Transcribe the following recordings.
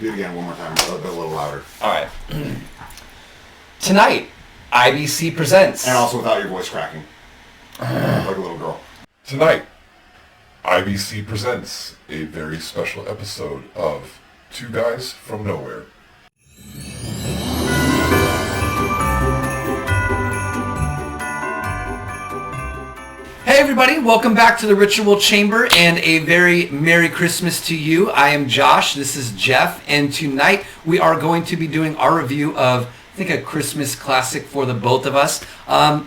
Do it again one more time, a little louder. All right. Tonight, IBC presents. And also without your voice cracking. Like a little girl. Tonight, IBC presents a very special episode of Two Guys from Nowhere. Hey everybody, welcome back to the Ritual Chamber and a very Merry Christmas to you. I am Josh, this is Jeff, and tonight we are going to be doing our review of, I think, a Christmas classic for the both of us,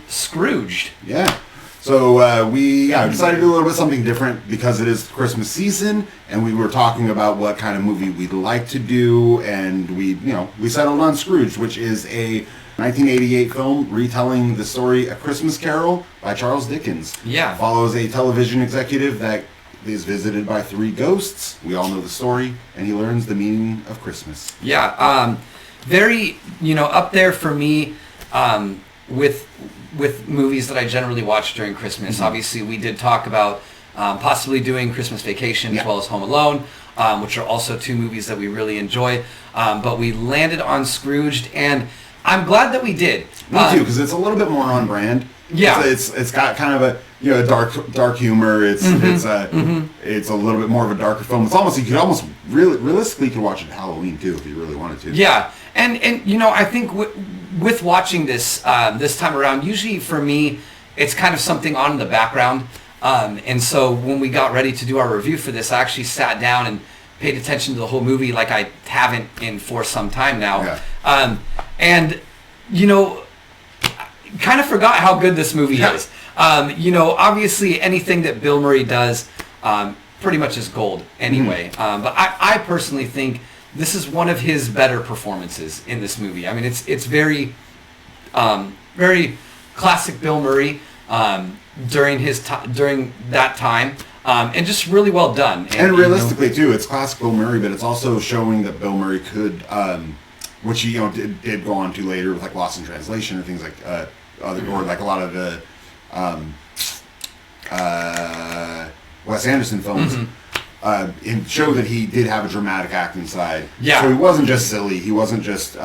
Scrooged. Yeah. So we decided to do a little bit something different because it is Christmas season, and we were talking about what kind of movie we'd like to do, and we settled on Scrooged, which is a 1988 film retelling the story A Christmas Carol by Charles Dickens. Yeah. Follows a television executive that is visited by three ghosts. We all know the story, and he learns the meaning of Christmas. Yeah, very, up there for me with movies that I generally watch during Christmas. Mm-hmm. Obviously, we did talk about possibly doing Christmas Vacation as well as Home Alone, which are also two movies that we really enjoy. But we landed on Scrooged, and I'm glad that we did. Me too, because it's a little bit more on brand. Yeah, it's got kind of a dark humor. It's a little bit more of a darker film. It's almost, you could almost realistically you could watch it Halloween too if you really wanted to. Yeah, and I think with watching this this time around, usually for me it's kind of something on in the background. And so when we got ready to do our review for this, I actually sat down and paid attention to the whole movie like I haven't in for some time now. Yeah. And kind of forgot how good this movie is. Obviously anything that Bill Murray does pretty much is gold anyway. But I personally think this is one of his better performances in this movie. I mean, it's very, very classic Bill Murray during that time. And just really well done. And realistically, too, it's classic Bill Murray, but it's also showing that Bill Murray could, which he did go on to later with like Lost in Translation or things like or like a lot of the Wes Anderson films, and show that he did have a dramatic acting side. Yeah. So he wasn't just silly. He wasn't just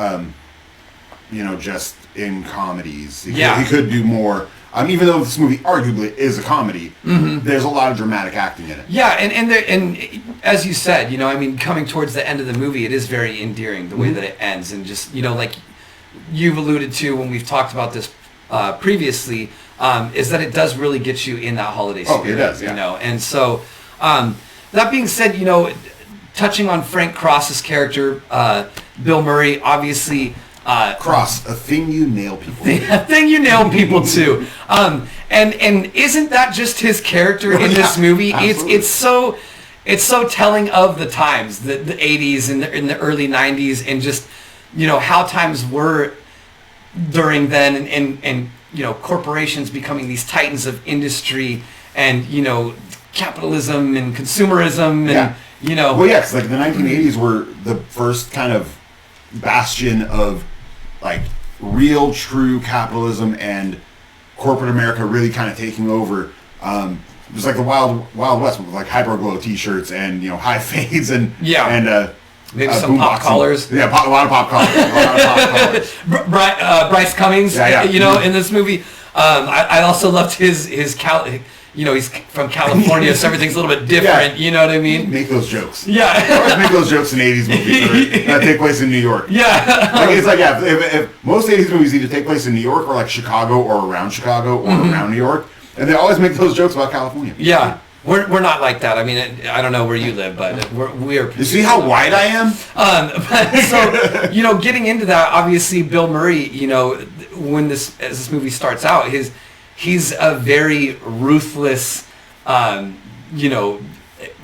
just in comedies. He could do more. Even though this movie arguably is a comedy, there's a lot of dramatic acting in it. Yeah, and as you said, coming towards the end of the movie, it is very endearing the way that it ends, and just like you've alluded to when we've talked about this previously, is that it does really get you in that holiday spirit. Oh, it does, yeah. And so that being said, touching on Frank Cross's character, Bill Murray, obviously. Cross, a thing you nail people. A thing you nail people to. And isn't that just his character in this movie? Absolutely. It's so telling of the times, the 80s and in the early 90s, and just how times were during then, and corporations becoming these titans of industry, and capitalism and consumerism, and Well, yes, like the 1980s were the first kind of bastion of like real true capitalism and corporate America really kind of taking over. It was like the Wild West with like hyperglow t-shirts and high fades and maybe some pop collars. Yeah, a lot of pop collars. Bryce Cummings, in this movie. I also loved his he's from California, so everything's a little bit different. You know what I mean? Make those jokes. Yeah. I always make those jokes in 80s movies that take place in New York. Yeah. If most 80s movies either take place in New York or like Chicago or around Chicago or around New York, and they always make those jokes about California. Yeah. We're not like that. I mean, I don't know where you live, but we are. You see how wide I am? So, getting into that, obviously, Bill Murray, as this movie starts out, he's a very ruthless,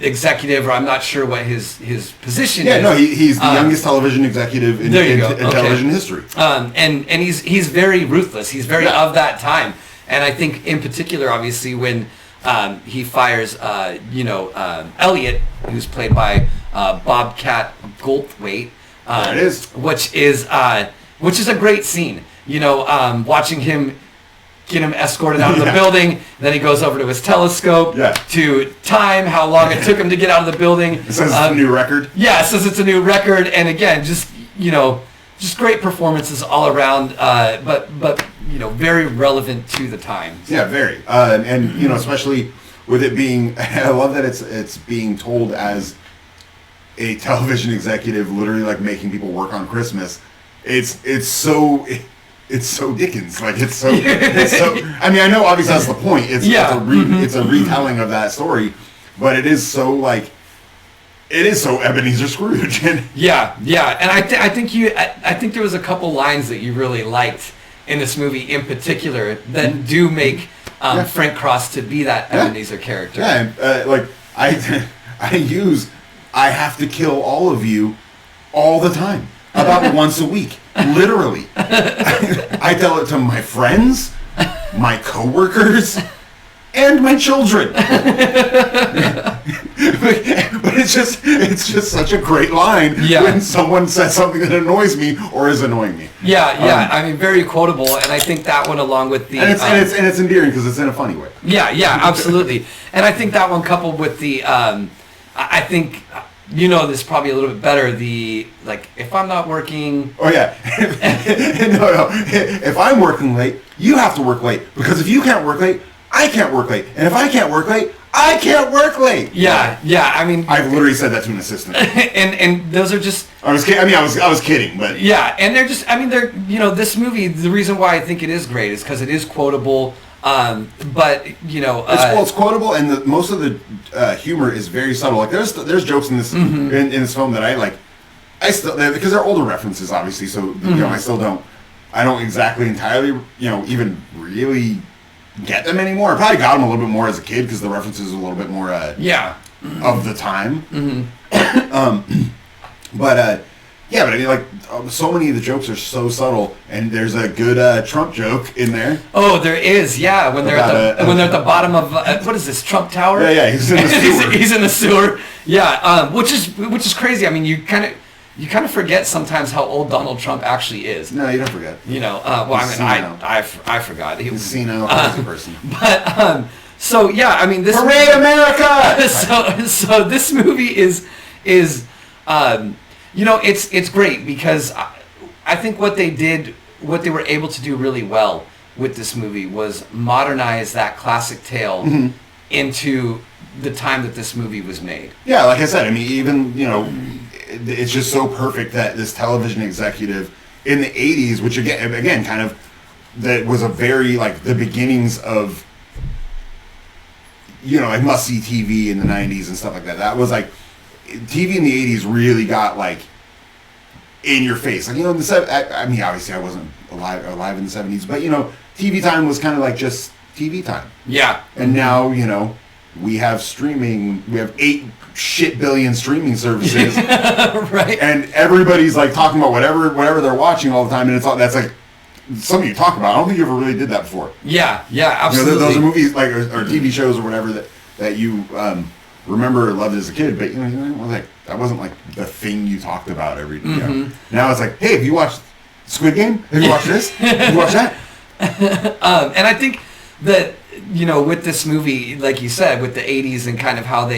executive, or I'm not sure what his position is. Yeah, no, he's the youngest television executive in television history. And he's very ruthless. He's very of that time. And I think in particular, obviously, when he fires, Elliot, who's played by Bobcat Goldthwait. There it is. Which is a great scene. Watching him get him escorted out of the building. Then he goes over to his telescope to time how long it took him to get out of the building. It says it's a new record. Yeah, it says it's a new record. And again, just great performances all around, but very relevant to the times. Yeah, very. And especially with it being, I love that it's being told as a television executive, literally like making people work on Christmas. It's so Dickens. Like it's so. I mean, I know obviously that's the point. It's a retelling of that story, but it is so like. It is so Ebenezer Scrooge. Yeah, and I think there was a couple lines that you really liked in this movie in particular that do make Frank Cross to be that Ebenezer character. Yeah, like I have to kill all of you all the time, about once a week, literally. I tell it to my friends, my coworkers, and my children. But it's just such a great line when someone says something that annoys me or is annoying me. Yeah. I mean, very quotable, and I think that one along with the and it's endearing because it's in a funny way. Yeah, absolutely. And I think that one coupled with the I think this probably a little bit better. The like, if I'm not working. Oh yeah, no. If I'm working late, you have to work late because if you can't work late, I can't work late, and if I can't work late, I can't work late. Yeah. I mean, I've literally said that to an assistant. and those are just. I was kidding. I mean, I was kidding, but. Yeah, and they're just. I mean, they're this movie. The reason why I think it is great is because it is quotable. But it's quotable, and most of the humor is very subtle. Like there's jokes in this in this film that I like. I still because they're older references, obviously. So I don't exactly entirely even really get them anymore. I probably got them a little bit more as a kid because the references are a little bit more of the time. But I mean, like so many of the jokes are so subtle, and there's a good Trump joke in there. Oh, there is, yeah. When they're at the bottom of what is this, Trump Tower? Yeah, he's in the sewer. He's in the sewer. Yeah, which is crazy. I mean, you kind of forget sometimes how old Donald Trump actually is. No, you don't forget. I forgot. He was senile, crazy person. But so yeah, I mean, this Hooray, America! so this movie is it's great because I think what they were able to do really well with this movie was modernize that classic tale into the time that this movie was made. Yeah, like I said, I mean, even it's just so perfect that this television executive in the 80s, which again kind of that was a very like the beginnings of like must-see TV in the 90s and stuff like that. That was like TV in the 80s really got like in your face. Like in the I mean, obviously I wasn't alive in the 70s, but TV time was kind of like just TV time. Yeah. And now we have streaming. We have 8 billion streaming services, right? And everybody's like talking about whatever they're watching all the time, and that's like something you talk about. I don't think you ever really did that before. Yeah, absolutely. Those are movies like or TV shows or whatever that you remember or loved as a kid, but like that wasn't like the thing you talked about every day. Now it's like, hey, have you watched Squid Game? Have you watched this? Have you watched that? And I think that with this movie, like you said, with the 80s and kind of how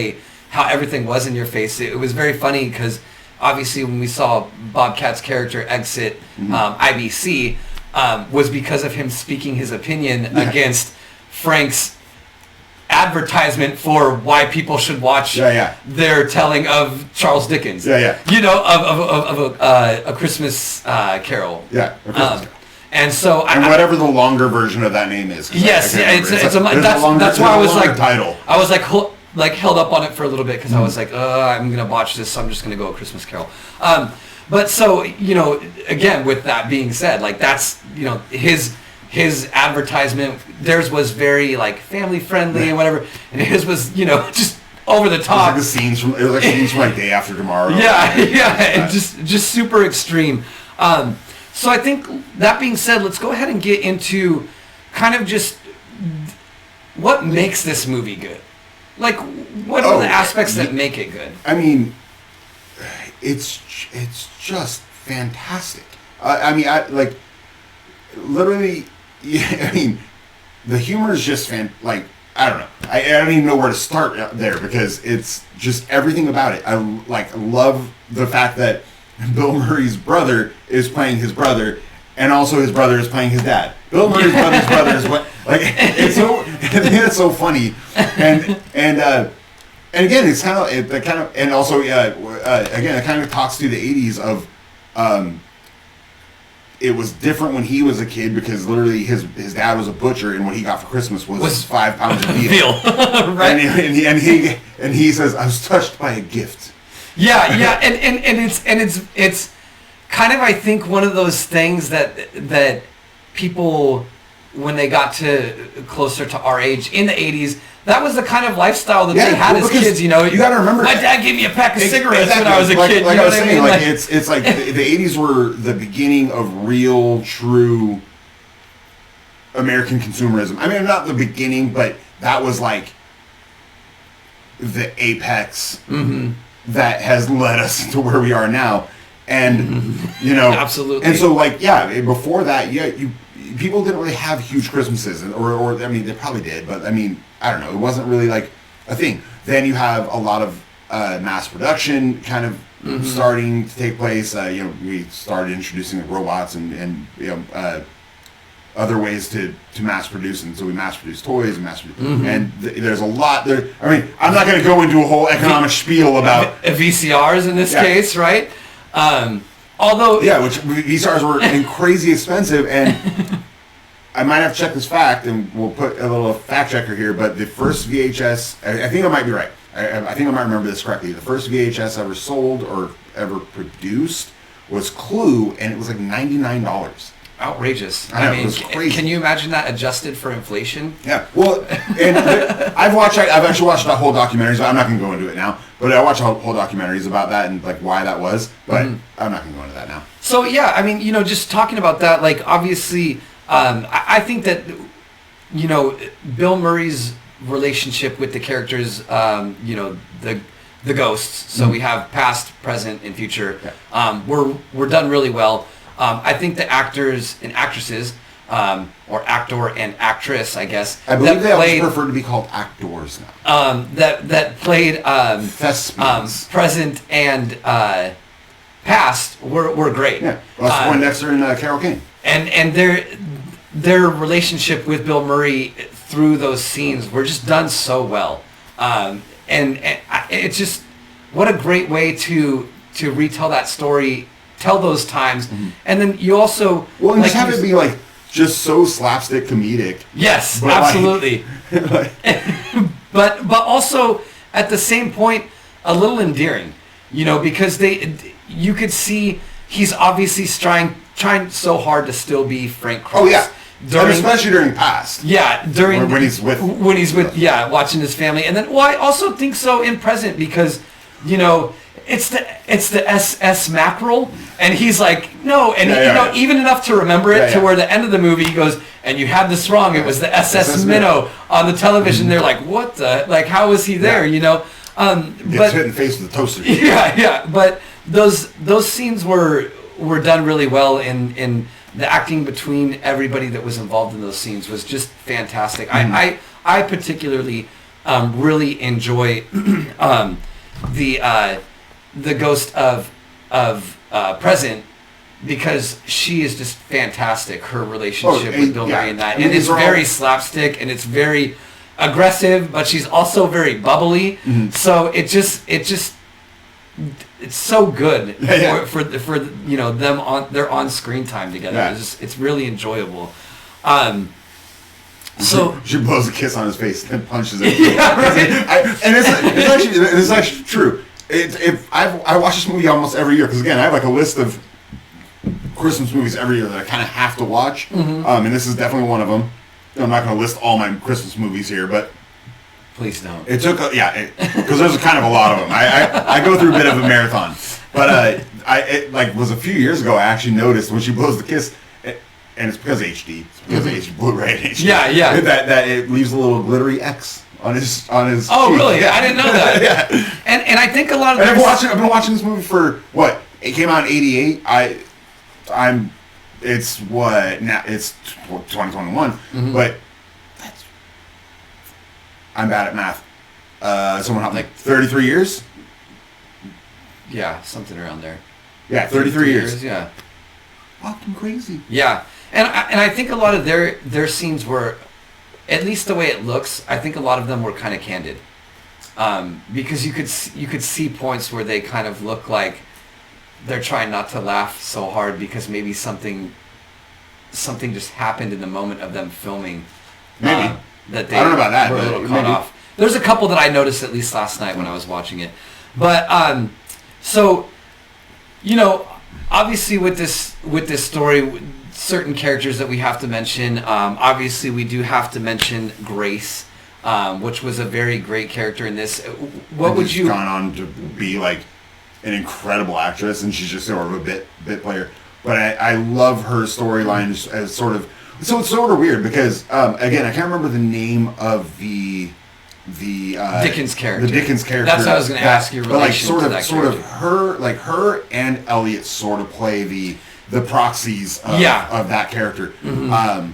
everything was in your face, it was very funny because obviously when we saw Bobcat's character exit IBC was because of him speaking his opinion against Frank's advertisement for why people should watch their telling of Charles Dickens. Of a Christmas Carol. Yeah, a Christmas Carol. And so, whatever the longer version of that name is. Yes, that's why I was like title. I was like held up on it for a little bit because I was like, I'm gonna watch this. So I'm just gonna go A Christmas Carol. But so again, with that being said, like that's his advertisement. Theirs was very like family friendly and whatever, and his was just over the top. It was like scenes from like Day After Tomorrow. Yeah, just super extreme. So I think that being said, let's go ahead and get into kind of just what makes this movie good. Like, what are the aspects that make it good? I mean, it's just fantastic. I mean, literally, I mean, the humor is just like, I don't know. I don't even know where to start there because it's just everything about it. I love the fact that Bill Murray's brother is playing his brother, and also his brother is playing his dad. Bill Murray's brother's brother is what, like, it's so, I think it's so funny, and again, it's kind of, and also again, it kind of talks to the '80s of, it was different when he was a kid because literally his dad was a butcher, and what he got for Christmas was 5 pounds of veal. Right? And he says, "I was touched by a gift." Yeah, and it's kind of, I think, one of those things that people, when they got to closer to our age in the '80s, that was the kind of lifestyle that they had as kids. You know, you got to remember, my dad gave me a pack of cigarettes when I was a kid. Like you know I was what saying, I mean? like it's like the '80s were the beginning of real, true American consumerism. I mean, not the beginning, but that was like the apex that has led us to where we are now. And you know, absolutely. And so, like, yeah, before that, people didn't really have huge Christmases, or I mean, they probably did, but I mean, I don't know, it wasn't really like a thing. Then you have a lot of mass production kind of starting to take place. You know, we started introducing robots and you know, other ways to mass produce, and so we mass produce toys and and there's a lot there. I mean, I'm not going to go into a whole economic spiel about VCRs in this case, right? Although, yeah, which VCRs were crazy expensive, and I might have to check this fact, and we'll put a little fact checker here. But the first VHS, I think I might be right. I think I might remember this correctly. The first VHS ever sold or ever produced was Clue, and it was like $99. Outrageous. I know, mean, it was crazy. Can you imagine that adjusted for inflation? Yeah. Well, and I've actually watched the whole documentaries. But I'm not going to go into it now. But I watched whole documentaries about that and like why that was. But I'm not going to go into that now. So yeah, I mean, you know, just talking about that, like obviously, I think that, you know, Bill Murray's relationship with the characters, you know, the ghosts. So we have past, present, and future. Yeah. Were done really well. I think the actors and actresses, or actor and actress, I guess. I believe they always prefer to be called actors now. That played thespians. Present and past were great. Yeah, well, Poindexter and Carol Kane. And their relationship with Bill Murray through those scenes were just done so well. And it's just, what a great way to retell that story. Tell those times, and then you also and just have it be like just so slapstick comedic. Yes, absolutely. but also at the same point a little endearing, you know, because you could see he's obviously trying so hard to still be Frank Cross. Oh yeah, and especially during past. Yeah, during when he's with watching his family, and then I also think so in present because, you know. It's the SS mackerel, and he's like, no, and you know, even enough to remember it to where the end of the movie he goes, and you had this wrong. It was the SS minnow on the television. They're like, what the, like, how was he there? You know, gets hit in the face with a toaster. Yeah. But those scenes were done really well, in the acting between everybody that was involved in those scenes was just fantastic. I particularly really enjoy the ghost of present, because she is just fantastic. Her relationship with Bill Murray in that, and it's very slapstick and it's very aggressive, but she's also very bubbly. So it's so good for you know them on their on screen time together. Yeah. It's really enjoyable. So she blows a kiss on his face and punches him. Yeah, right. And it's actually true. I watch this movie almost every year because, again, I have like a list of Christmas movies every year that I kind of have to watch, and this is definitely one of them. I'm not going to list all my Christmas movies here, but please don't. It took because there's kind of a lot of them. I go through a bit of a marathon, but it was a few years ago. I actually noticed when she blows the kiss. And it's because of HD. It's because of HD, Blu-ray and HD. Yeah. That it leaves a little glittery X on his. Oh, cheek. really? I didn't know that. Yeah. And I think a lot of. And I've been watching this movie for what? It came out in '88. It's 2021. But I'm bad at math. Someone help me. 33 years? Yeah, something around there. Yeah, 33 years. Yeah. Fucking crazy. Yeah, and I think a lot of their scenes were, at least the way it looks, I think a lot of them were kind of candid, because you could see points where they kind of look like they're trying not to laugh so hard because maybe something just happened in the moment of them filming. Maybe. That they I don't know about that, were a but little caught maybe. off. There's a couple that I noticed at least last night when I was watching it, but so, you know, obviously with this story, certain characters that we have to mention. Obviously, we do have to mention Grace, which was a very great character in this. What would you gone on to be like an incredible actress, and she's just sort of a bit player. But I love her storyline as sort of. So it's sort of weird because again, I can't remember the name of the Dickens character. The Dickens character. That's what I was going to ask you. But like Relation to that sort of character. her and Elliot sort of play the proxies of that character. Mm-hmm.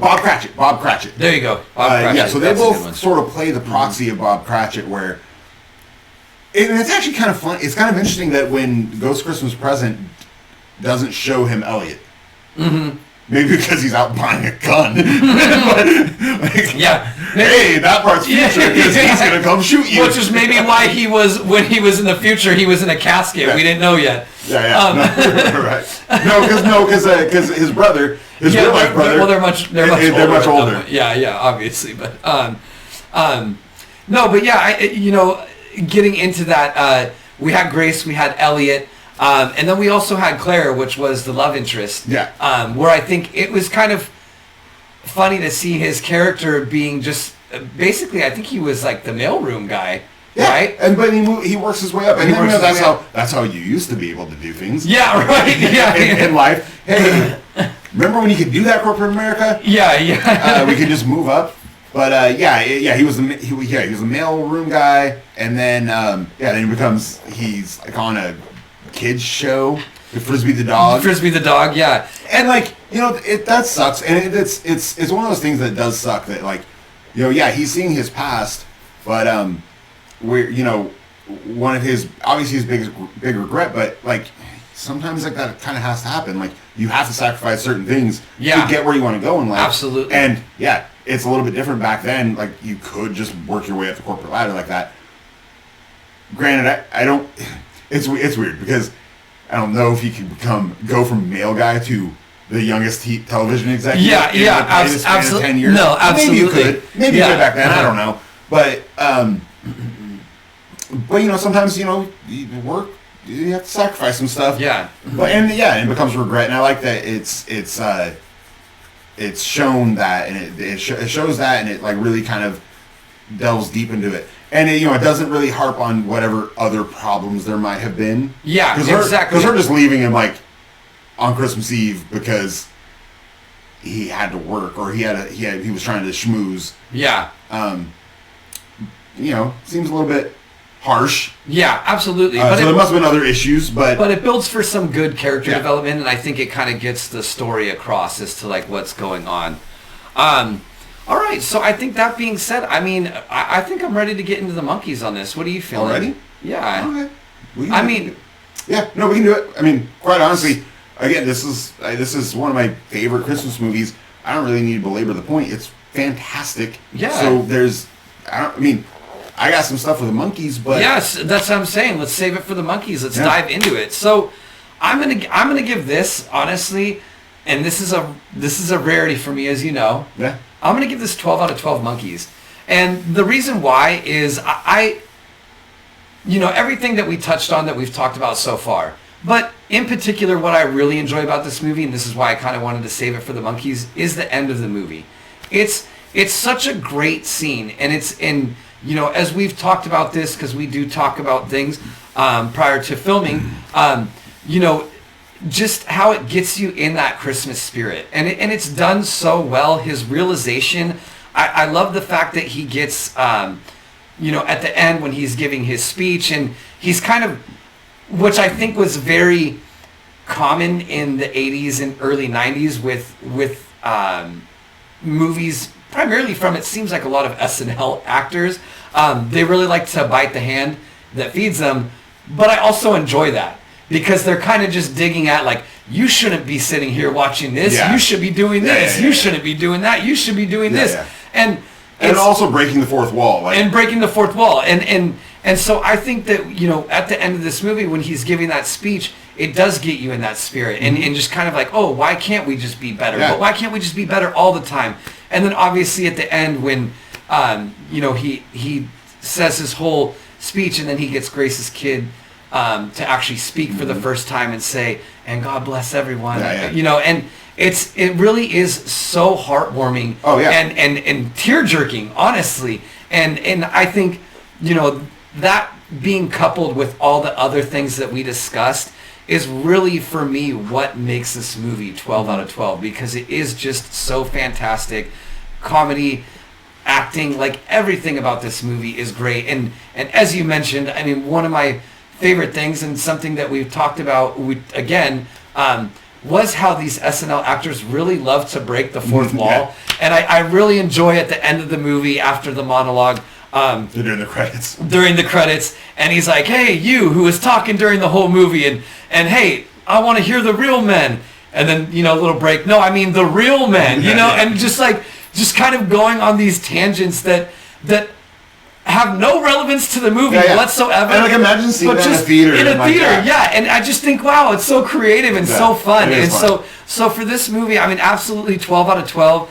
Bob Cratchit. There you go. Bob Cratchit. Yeah, so they That's a good one. both sort of play the proxy of Bob Cratchit, where and it's actually kind of fun. It's kind of interesting that when Ghost Christmas Present doesn't show him Elliot. Mm-hmm. Maybe because he's out buying a gun. Yeah. Hey, that part's future because he's gonna come shoot you. Which is maybe why when he was in the future, he was in a casket. We didn't know yet. Yeah. Right. No, because his brother, his real life brother. Well, they're much older. Yeah, obviously, but no, but yeah, getting into that, we had Grace, we had Elliot. And then we also had Claire, which was the love interest. Yeah. Where I think it was kind of funny to see his character being just basically, I think he was like the mailroom guy, right? But he works his way up, and that's how you used to be able to do things. Yeah, right. Yeah, in life. Hey, remember when you could do that, corporate America? Yeah. We could just move up. But he was the mailroom guy, and then he's like on a kids show, Frisbee the dog. Yeah. And that sucks, and it's one of those things that does suck. That he's seeing his past, but one of his obviously his big regret, but sometimes that kind of has to happen. You have to sacrifice certain things to get where you want to go in life. Absolutely. And it's a little bit different back then. You could just work your way up the corporate ladder like that. Granted, I don't. It's weird because I don't know if he could go from mail guy to the youngest television executive. Absolutely. 10 years. No, absolutely. Maybe you could. Maybe you could back then. I don't know. But sometimes you work. You have to sacrifice some stuff. Yeah. But it becomes regret, and I like that it's shown that, and it shows that, and it really kind of delves deep into it. And it doesn't really harp on whatever other problems there might have been. Yeah, exactly. Because we're just leaving him on Christmas Eve because he had to work, or he was trying to schmooze. Yeah. Seems a little bit harsh. Yeah, absolutely. So there must have been other issues, but it builds for some good character development, and I think it kind of gets the story across as to what's going on. All right, so I think that being said, I think I'm ready to get into the monkeys on this. What are you feeling? Already? Yeah. Okay. We can do it. Quite honestly, again, this is one of my favorite Christmas movies. I don't really need to belabor the point. It's fantastic. Yeah. So I got some stuff with the monkeys, but yes, that's what I'm saying. Let's save it for the monkeys. Let's dive into it. So, I'm gonna give this honestly, and this is a rarity for me, as you know. Yeah. I'm going to give this 12 out of 12 monkeys. And the reason why is everything that we touched on that we've talked about so far. But in particular, what I really enjoy about this movie, and this is why I kind of wanted to save it for the monkeys, is the end of the movie. It's such a great scene. And as we've talked about this, because we do talk about things prior to filming, just how it gets you in that Christmas spirit. And it's done so well. His realization, I love the fact that he gets, at the end when he's giving his speech, and he's kind of, which I think was very common in the 80s and early 90s with movies primarily from, it seems like a lot of SNL actors. They really like to bite the hand that feeds them, but I also enjoy that because they're kind of just digging at like, you shouldn't be sitting here watching this. Yeah. You should be doing this. You shouldn't be doing that. You should be doing this. Yeah. And also breaking the fourth wall. Like, and breaking the fourth wall. And so I think that, you know, at the end of this movie, when he's giving that speech, it does get you in that spirit and just kind of like, oh, why can't we just be better? Yeah. But why can't we just be better all the time? And then obviously at the end when, you know, he says his whole speech and then he gets Grace's kid to actually speak for the first time and say, and God bless everyone, you know, and it really is so heartwarming. Oh, yeah. And tear-jerking, honestly. And I think, you know, that being coupled with all the other things that we discussed is really, for me, what makes this movie 12 out of 12, because it is just so fantastic. Comedy, acting, like everything about this movie is great. And as you mentioned, I mean, one of my favorite things and something that we've talked about, was how these SNL actors really love to break the fourth wall. Yeah. And I really enjoy at the end of the movie, after the monologue, during the credits. And he's like, hey, you who was talking during the whole movie, and hey, I want to hear the real men. And then, you know, a little break, no, I mean the real men, you know, and just kind of going on these tangents that have no relevance to the movie whatsoever. And like, imagine seeing that in a theater. And I just think, wow, it's so creative and so fun. And fun. so for this movie, I mean, absolutely 12 out of 12.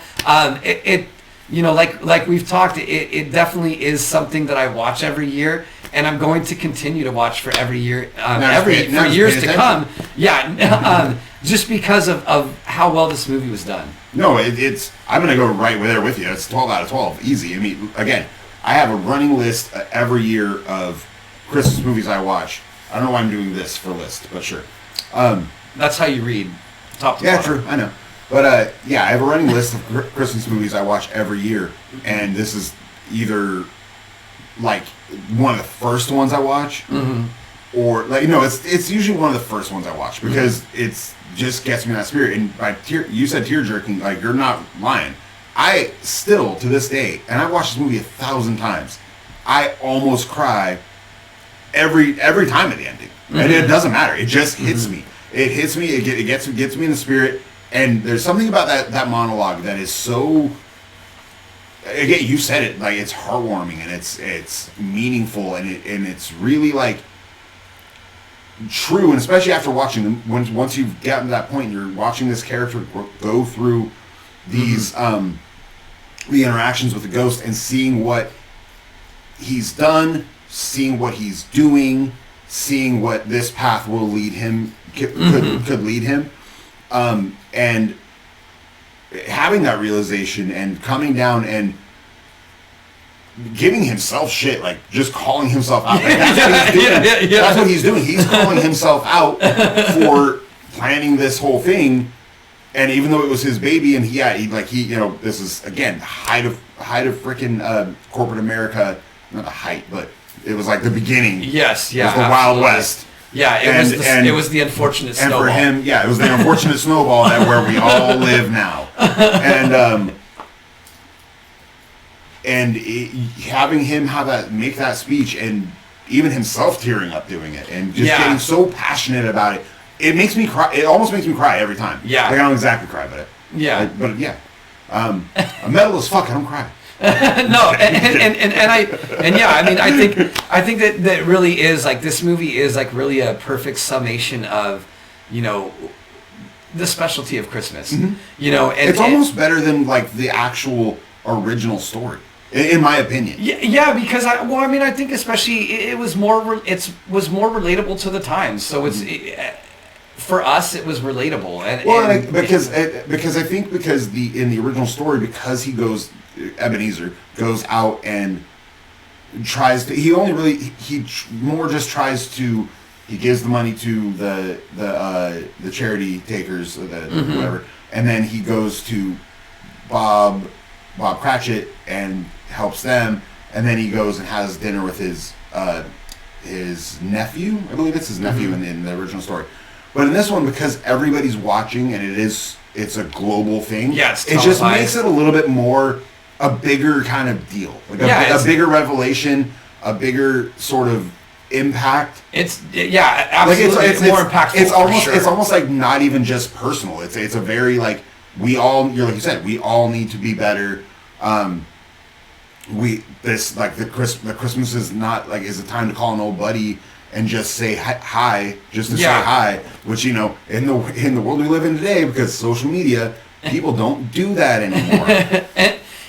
It you know, like we've talked, it definitely is something that I watch every year, and I'm going to continue to watch for every year, for years to come. Yeah, just because of how well this movie was done. No, it's. I'm gonna go right there with you. It's 12 out of 12, easy. I mean, again, I have a running list every year of Christmas movies I watch. I don't know why I'm doing this for a list, but sure. That's how you read, top to yeah, bottom. true. I know. But yeah, I have a running list of Christmas movies I watch every year, and this is either like one of the first ones I watch, or like, you know, it's usually one of the first ones I watch because it's just gets me in that spirit. And by you said tear jerking, like, you're not lying. I still, to this day, and I've watched this movie 1,000 times, I almost cry every time at the ending, and it doesn't matter. It just hits me. It hits me. It gets me in the spirit. And there's something about that monologue that is so. Again, you said it, like, it's heartwarming and it's meaningful and it's really like true, and especially after watching them, once you've gotten to that point, you're watching this character go through these the interactions with the ghost and seeing what he's done, seeing what he's doing, seeing what this path will lead him could lead him. And having that realization and coming down and giving himself shit, like just calling himself out. Like, that's what he's doing. That's what he's doing. He's calling himself out for planning this whole thing. And even though it was his baby, and he you know, this is again height of freaking corporate America. Not the height, but it was like the beginning. Yes, yeah, it was the Wild West. Yeah, it was the unfortunate snowball. And for him, yeah, it was the unfortunate snowball that where we all live now. And having him make that speech, and even himself tearing up doing it, and just getting so passionate about it, it makes me cry. It almost makes me cry every time. Yeah, like, I don't exactly cry, but a metal as fuck. I don't cry. No, and yeah, I mean, I think that really is, like, this movie is like really a perfect summation of, you know, the specialty of Christmas. You know, and it's almost better than like the actual original story, in my opinion. Yeah, because I think especially it was more relatable to the times. So it's for us, it was relatable. Because I think in the original story, because Ebenezer goes out and tries to. He gives the money to the charity takers, whatever, and then he goes to Bob Cratchit and helps them, and then he goes and has dinner with his nephew. I believe it's his nephew in the original story, but in this one, because everybody's watching and it's a global thing. Yes, it just makes it a little bit more a bigger kind of deal, like Yeah, a bigger revelation, a bigger sort of impact. It's absolutely. It's more impactful. It's almost like not even just personal. It's a very like like you said, we all need to be better. The Christmas is not like is a time to call an old buddy and just say hi, just to say hi. Which in the world we live in today, because social media, people don't do that anymore.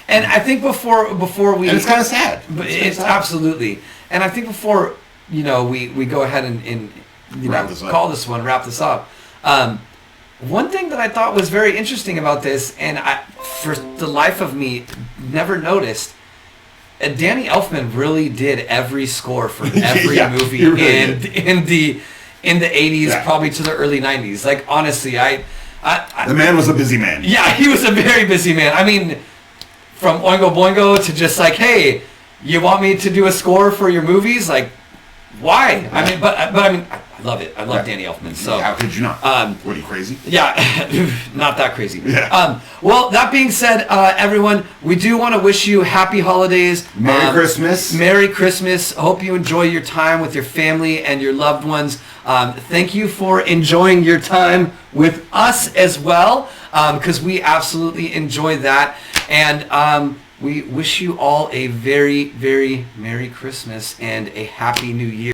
and I think before we, and it's kind of sad. But it's absolutely. And I think before we go ahead and wrap this up. One thing that I thought was very interesting about this, and I, for the life of me, never noticed. Danny Elfman really did every score for every movie in the 80s, probably to the early 90s. Like honestly, the man was a busy man. Yeah, he was a very busy man. I mean, from Oingo Boingo to just like, hey, you want me to do a score for your movies? Like, why? Yeah. I mean, but I mean, I love it. I love Danny Elfman. So how could you not? What are you, crazy? Yeah, not that crazy. Yeah. Well, that being said, everyone, we do want to wish you happy holidays. Merry Christmas. Merry Christmas. Hope you enjoy your time with your family and your loved ones. Thank you for enjoying your time with us as well, because we absolutely enjoy that. And we wish you all a very, very Merry Christmas and a Happy New Year.